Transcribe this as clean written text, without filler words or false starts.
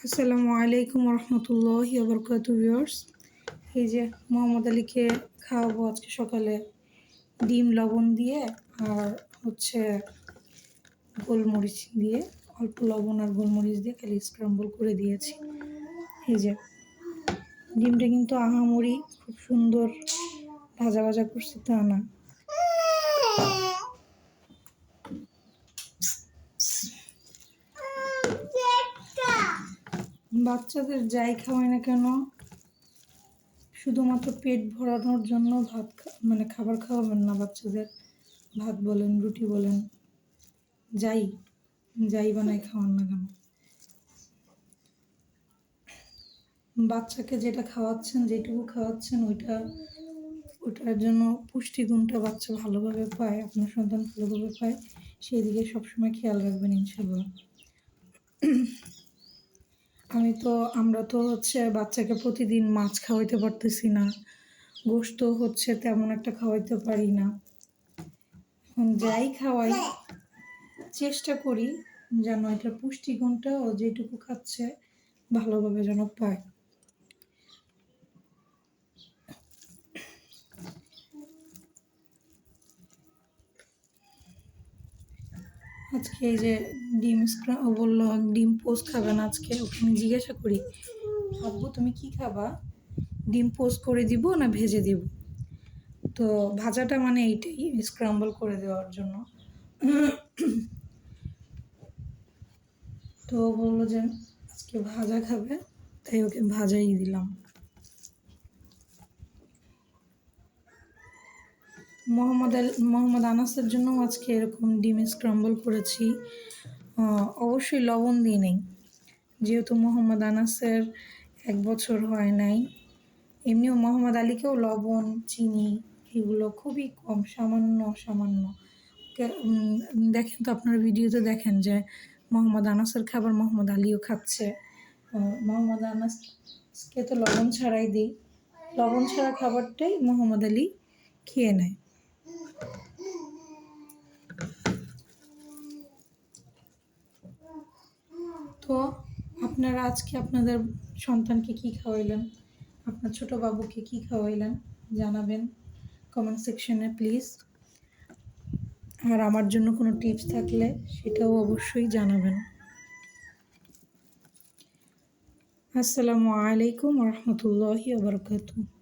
আসসালামু আলাইকুম রহমতুল্লাহি ওয়া বারাকাতুহু ভিউয়ার্স। এই যে মোহাম্মদ আলীকে খাওয়াবো আজকে সকালে ডিম লবণ দিয়ে আর হচ্ছে গোলমরিচ দিয়ে, অল্প লবণ আর গোলমরিচ দিয়ে খালি স্ক্রাম্বল করে দিয়েছি। এই যে ডিমটা কিন্তু আহামরি খুব সুন্দর ভাজা ভাজা করছি তা না, বাচ্চাদের যাই খাওয়াই না কেন শুধুমাত্র পেট ভরানোর জন্য মানে খাবার খাওয়াবেন না বাচ্চাদের। ভাত বলেন, রুটি বলেন, যাই যাই বানাই খাওয়ান না কেন, বাচ্চাকে যেটা খাওয়াচ্ছেন, যেটুকু খাওয়াচ্ছেন ওটার জন্য পুষ্টিগুণটা বাচ্চা ভালোভাবে পায়, আপনার সন্তান ভালোভাবে পায়, সেই দিকে সবসময় খেয়াল রাখবেন ইনশাল্লাহ। আমরা তো হচ্ছে বাচ্চাকে প্রতিদিন মাছ খাওয়াইতে পারতেছি না, গোশত হচ্ছে তেমন একটা খাওয়াইতে পারি না। এখন যাই খাওয়াই চেষ্টা করি যেন এটার পুষ্টিগুণটা ও যেটুকু খাচ্ছে ভালোভাবে যেন পায়। আজকে এই যে ও বললো ডিম পোস্ট খাবেন আজকে। ওখানে জিজ্ঞাসা করি, আব্বু তুমি কি খাবা, ডিম পোস্ট করে দিব না ভেজে দিব? তো ভাজাটা মানে এইটাই, স্ক্রাম্বল করে দেওয়ার জন্য। তো বললো যে আজকে ভাজা খাবে, তাই ওকে ভাজাই দিলাম। মোহাম্মদ আনাসের জন্য আজকে এরকম ডিম স্ক্রাম্বল করেছি। অবশ্যই লবণ দিই নেই, যেহেতু মোহাম্মদ আনাসের 1 বছর হয় নাই। এমনিও মোহাম্মদ আলীকেও লবণ, চিনি এগুলো খুবই কম, সামান্য সামান্য। দেখেন তো আপনার ভিডিওতে দেখেন যে মোহাম্মদ আনাসের খাবার মোহাম্মদ আলীও খাচ্ছে। মোহাম্মদ আনাসকে তো লবণ ছাড়াই দিই, লবণ ছাড়া খাবারটাই মোহাম্মদ আলী খেয়ে নেয়। তো আপনারা আজকে আপনাদের সন্তানকে কি খাওয়াইলেন, আপনার ছোট বাবুকে কি খাওয়াইলেন জানাবেন কমেন্ট সেকশনে প্লিজ। আর আমার জন্য কোনো টিপস থাকলে সেটাও অবশ্যই জানাবেন। আসসালামু আলাইকুম রহমতুল্লাহি ওয়া বারাকাতুহু।